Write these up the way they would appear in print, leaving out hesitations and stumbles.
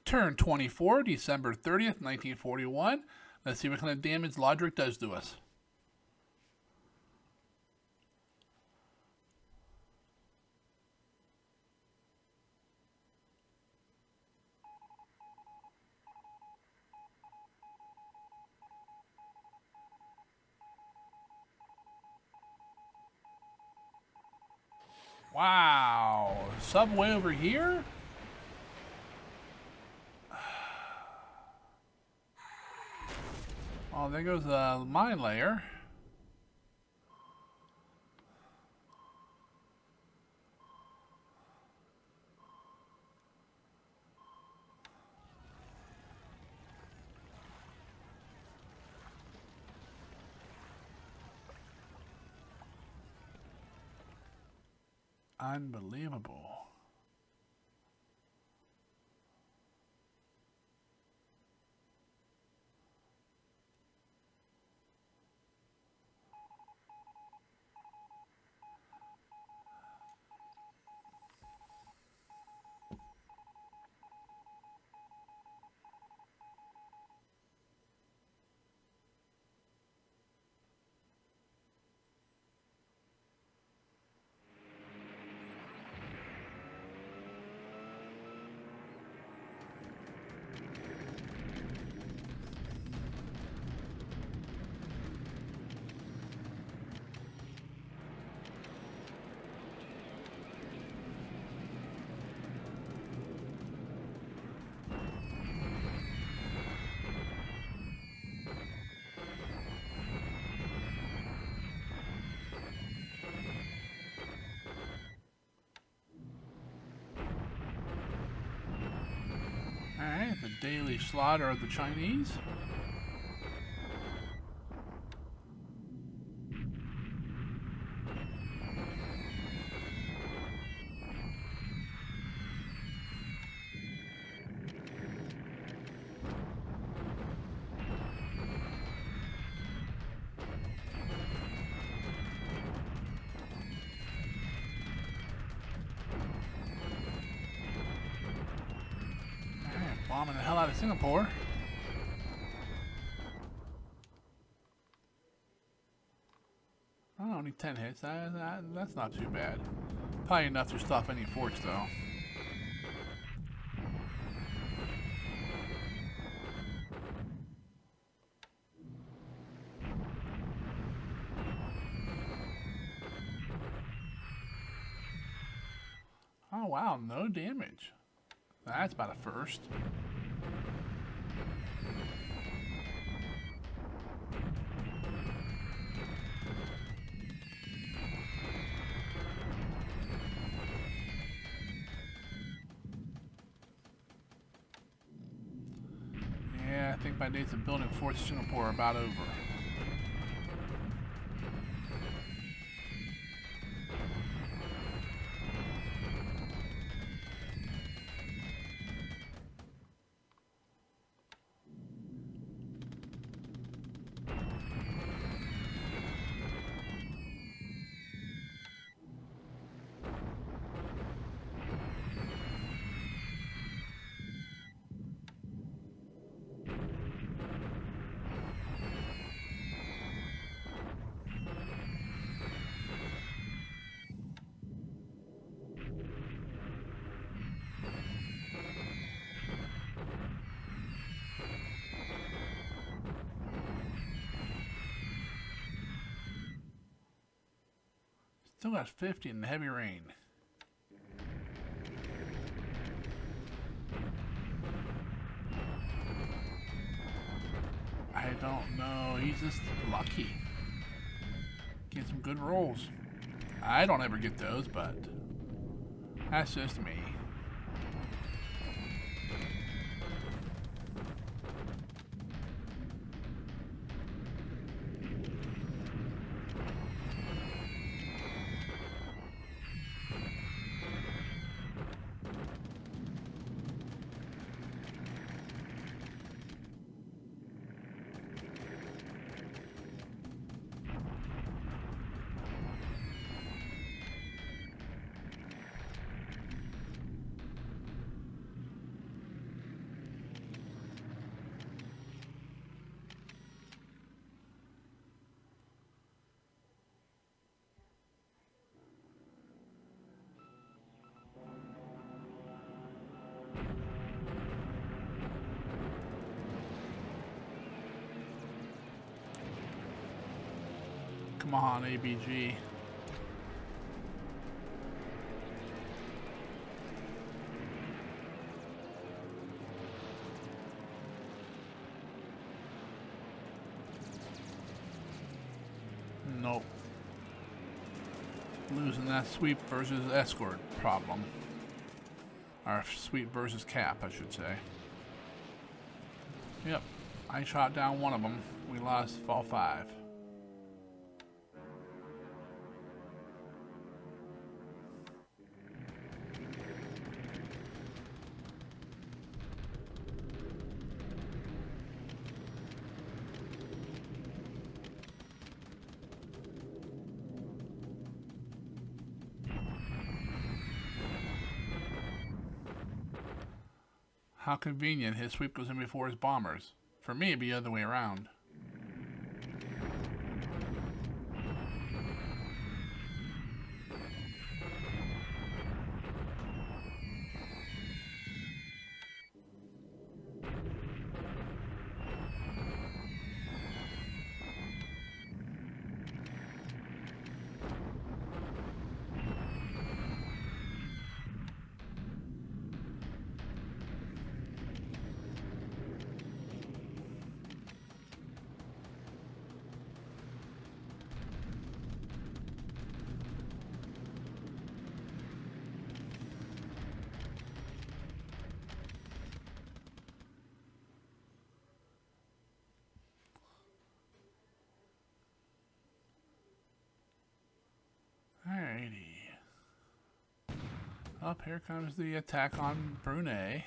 Turn 24, December 30th, 1941. Let's see what kind of damage Lodrik does to us. Wow. Subway over here? Oh, there goes the mine layer. Unbelievable. Alright, the daily slaughter of the Chinese. Bombing the hell out of Singapore. Oh, only 10 hits. That's not too bad. Probably enough to stop any forts, though. Oh, wow. No damage. That's about a first. Yeah, I think my days of building Fort Singapore are about over. Still got 50 in the heavy rain. I don't know. He's just lucky. Get some good rolls. I don't ever get those, but that's just me. Yamaha and ABG. Nope. Losing that sweep versus escort problem. Or sweep versus cap, I should say. Yep. I shot down one of them. We lost all 5. How convenient. His sweep goes in before his bombers. For me, it'd be the other way around. Alrighty. Up here comes the attack on Brunei.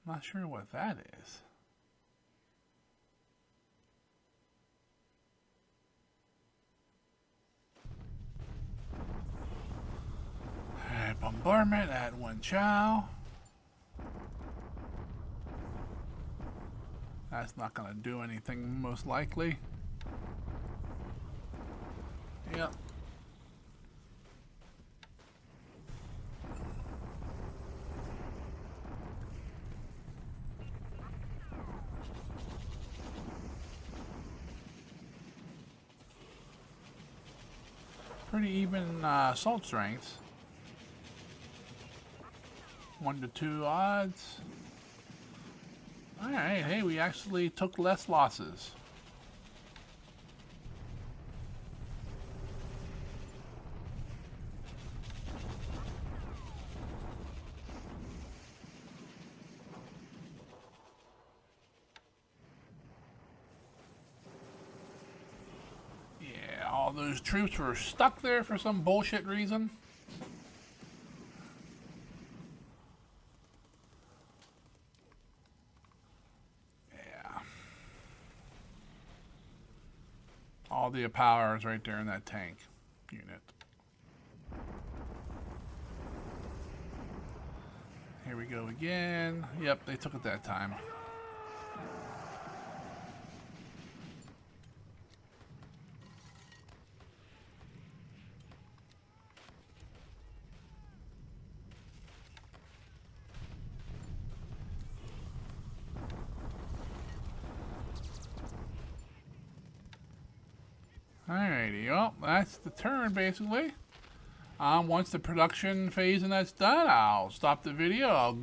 Not sure what that is. Bombardment at Wen Chao. That's not going to do anything, most likely. Yep. Pretty even assault strengths. 1 to 2 odds. Alright, hey, we actually took less losses. Yeah, all those troops were stuck there for some bullshit reason. All the power is right there in that tank unit. Here we go again. Yep, they took it that time. Alrighty, well, that's the turn basically. Once the production phase and that's done, I'll stop the video, I'll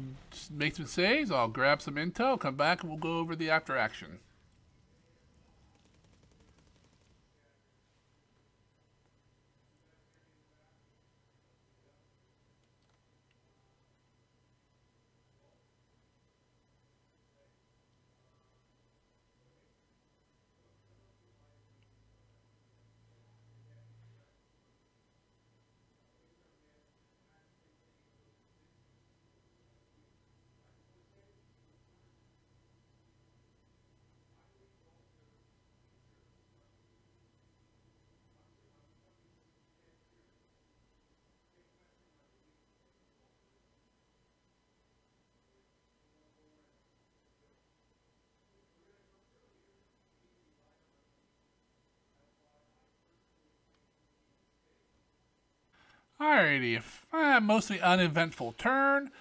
make some saves, I'll grab some intel, come back and we'll go over the after action. Alrighty, mostly uneventful turn.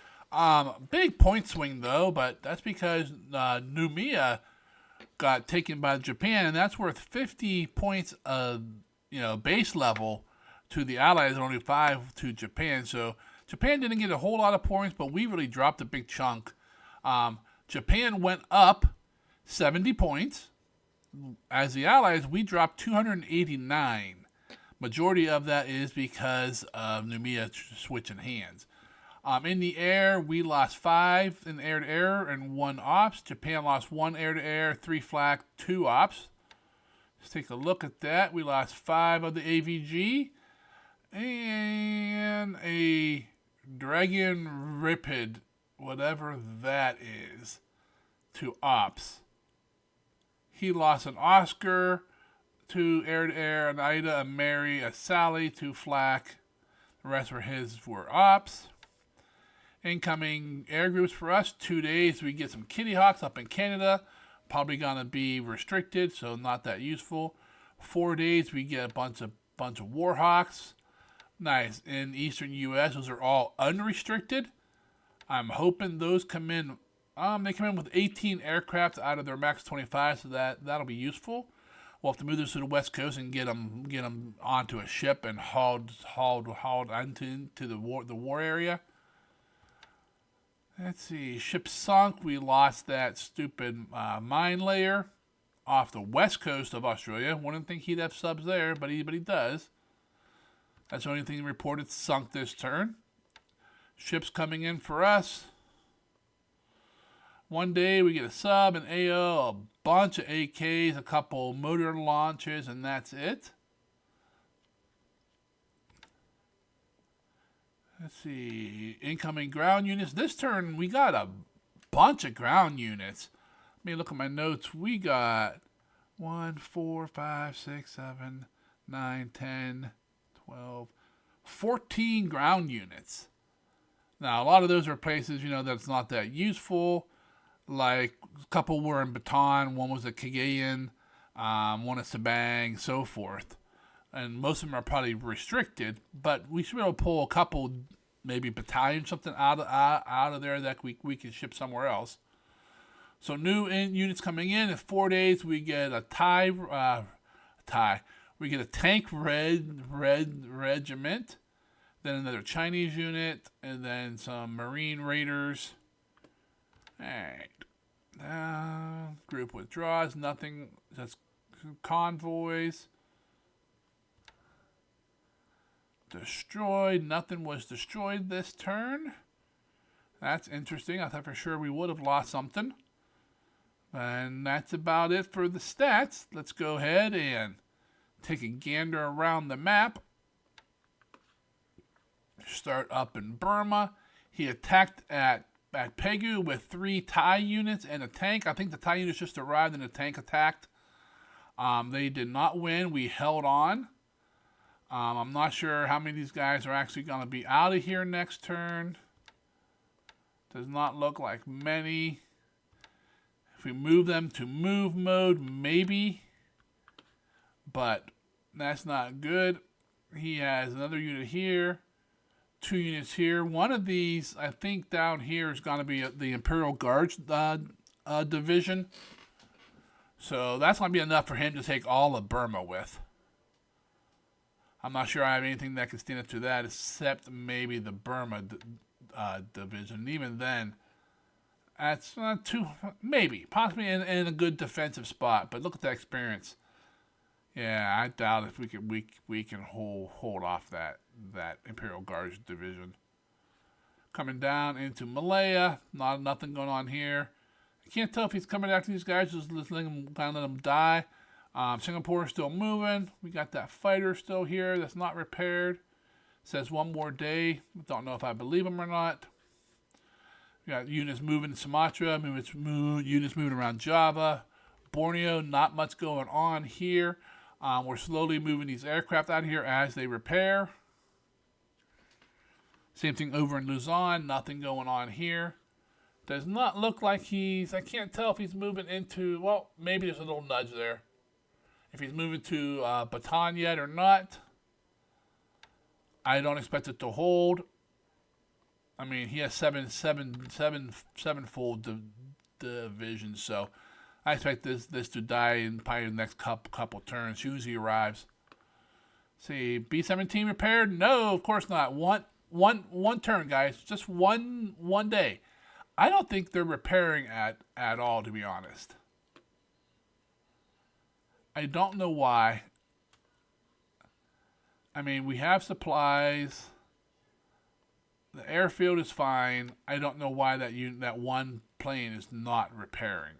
Big point swing though, but that's because Noumea got taken by Japan, and that's worth 50 points of base level to the Allies, and only 5 to Japan. So Japan didn't get a whole lot of points, but we really dropped a big chunk. Japan went up 70 points. As the Allies, we dropped 289. Majority of that is because of Noumea switching hands. In the air, we lost 5 in air-to-air and 1 ops. Japan lost 1 air-to-air, 3 flak, 2 ops. Let's take a look at that. We lost 5 of the AVG and a Dragon Ripid, whatever that is, to ops. He lost an Oscar to air-to-air, an Ida, a Mary, a Sally, 2 flak. The rest were ops. Incoming air groups for us, 2 days. We get some Kitty Hawks up in Canada. Probably going to be restricted, so not that useful. 4 days, we get a bunch of Warhawks. Nice. In Eastern U.S., those are all unrestricted. I'm hoping those come in. They come in with 18 aircraft out of their max 25, so that'll be useful. We'll have to move this to the West Coast and get them onto a ship and hauled into the war area. Let's see. Ship sunk. We lost that stupid mine layer off the west coast of Australia. Wouldn't think he'd have subs there, but he does. That's the only thing reported sunk this turn. Ships coming in for us. One day we get a sub, an AO, a bunch of AKs, a couple motor launches, and that's it. Let's see. Incoming ground units. This turn we got a bunch of ground units. Let me look at my notes. We got 1, 4, 5, 6, 7, 9, 10, 12, 14 ground units. Now, a lot of those are places, that's not that useful. Like, a couple were in Bataan, one was at Cagayan, one at Sabang, so forth. And most of them are probably restricted, but we should be able to pull a couple, maybe battalion, something out of there that we can ship somewhere else. So new units coming in 4 days, we get a we get a tank regiment, then another Chinese unit, and then some Marine Raiders. Alright. Group withdraws, nothing, just convoys. Destroyed, nothing was destroyed this turn. That's interesting. I thought for sure we would have lost something. And that's about it for the stats. Let's go ahead and take a gander around the map. Start up in Burma. He attacked at Pegu with 3 Thai units and a tank. I think the Thai units just arrived and the tank attacked. They did not win. We held on. I'm not sure how many of these guys are actually going to be out of here next turn. Does not look like many. If we move them to move mode, maybe. But that's not good. He has another unit here. 2 units here. One of these, I think down here is going to be the Imperial Guards division. So that's going to be enough for him to take all of Burma with. I'm not sure I have anything that can stand up to that except maybe the Burma division. Even then, that's not too, maybe, possibly in a good defensive spot. But look at that experience. Yeah, I doubt if we can hold off that Imperial Guards division. Coming down into Malaya, nothing going on here. I can't tell if he's coming after these guys, just letting them die. Singapore is still moving. We got that fighter still here that's not repaired. Says 1 more day. Don't know if I believe him or not. We got units moving to Sumatra, units moving around Java. Borneo, not much going on here. We're slowly moving these aircraft out of here as they repair. Same thing over in Luzon, nothing going on here. Does not look like I can't tell if he's moving into, well, maybe there's a little nudge there. If he's moving to Bataan yet or not. I don't expect it to hold. I mean, he has sevenfold division, so I expect this to die in probably the next couple turns. Soon as he arrives. See, B-17 repaired? No, of course not. One turn, guys. Just one day. I don't think they're repairing at all, to be honest. I don't know why. I mean, we have supplies. The airfield is fine. I don't know why that one plane is not repairing.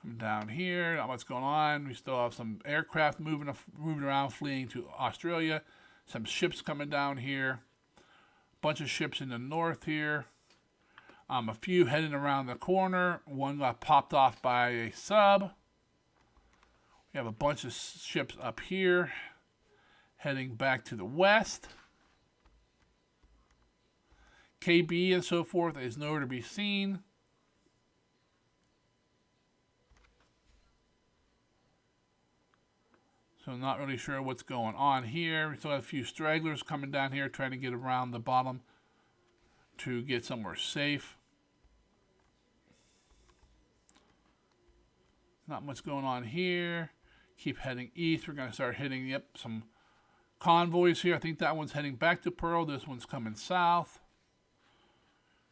Come down here, not what's going on. We still have some aircraft moving around, fleeing to Australia. Some ships coming down here. Bunch of ships in the north here. A few heading around the corner. One got popped off by a sub. We have a bunch of ships up here, heading back to the west. KB and so forth is nowhere to be seen. So not really sure what's going on here. We still have a few stragglers coming down here trying to get around the bottom to get somewhere safe. Not much going on here. Keep heading east. We're going to start hitting, some convoys here. I think that one's heading back to Pearl. This one's coming south.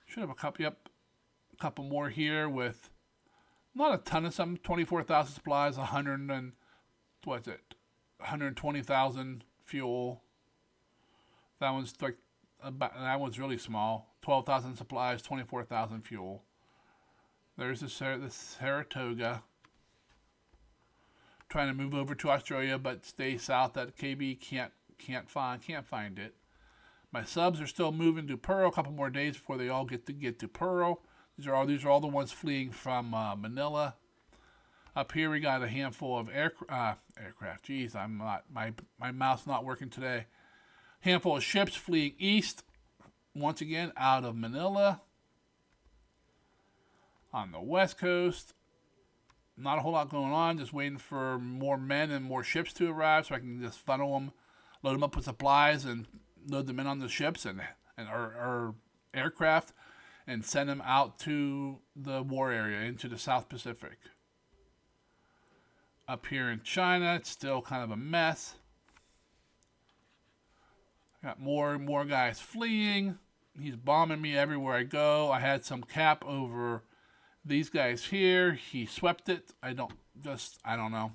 Should have a couple more here with not a ton of some 24,000 supplies, 120,000 fuel. That one's that one's really small. 12,000 supplies, 24,000 fuel. There's the Saratoga. Trying to move over to Australia, but stay south. That KB can't find it. My subs are still moving to Pearl. A couple more days before they all get to Pearl. These are all the ones fleeing from Manila. Up here we got a handful of aircraft. Geez, my mouth's not working today. Handful of ships fleeing east. Once again, out of Manila. On the west coast. Not a whole lot going on. Just waiting for more men and more ships to arrive so I can just funnel them, load them up with supplies, and load them in on the ships and our aircraft and send them out to the war area into the South Pacific. Up here in China, it's still kind of a mess. Got more guys fleeing. He's bombing me everywhere I go. I had some cap over these guys here. He swept it. I don't know.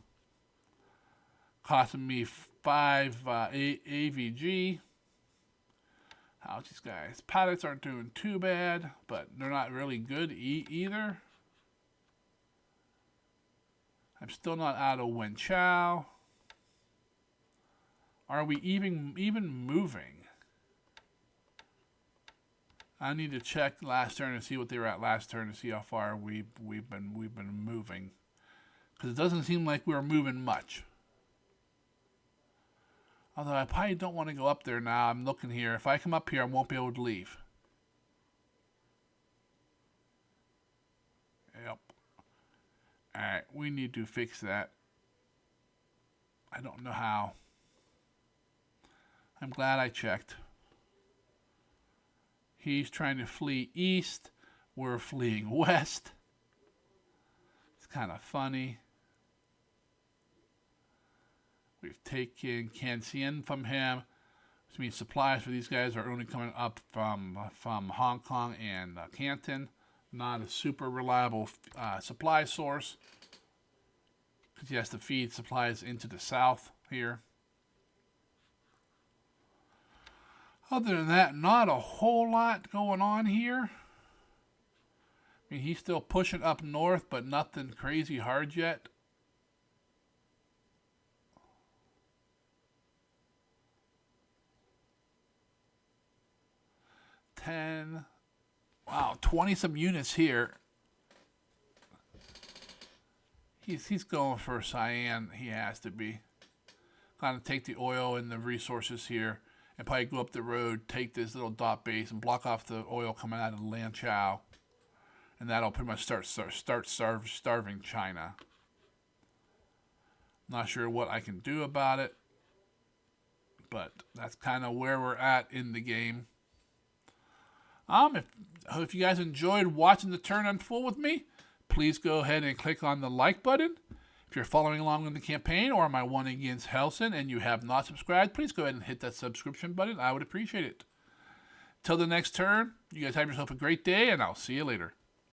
Costing me 5 AVG. How's these guys? Pilots aren't doing too bad, but they're not really good either. I'm still not out of Wen Chao. Are we even moving? I need to check last turn and see what they were at last turn to see how far we've been moving, because it doesn't seem like we're moving much. Although I probably don't want to go up there now. I'm looking here. If I come up here, I won't be able to leave. Yep. Alright, we need to fix that. I don't know how. I'm glad I checked. He's trying to flee east. We're fleeing west. It's kind of funny. We've taken Cancun from him. Which means supplies for these guys are only coming up from Hong Kong and Canton. Not a super reliable supply source, because he has to feed supplies into the south here. Other than that, not a whole lot going on here. I mean, he's still pushing up north, but nothing crazy hard yet. Wow, 20 some units here. He's going for cyan. He has to be. Gonna take the oil and the resources here, and probably go up the road, take this little dot base, and block off the oil coming out of the Lan Chao, and that'll pretty much start starving China. Not sure what I can do about it, but that's kind of where we're at in the game. If you guys enjoyed watching the turn unfold with me, please go ahead and click on the like button. If you're following along in the campaign or my one against Helson and you have not subscribed, please go ahead and hit that subscription button. I would appreciate it. Till the next turn, you guys have yourself a great day, and I'll see you later.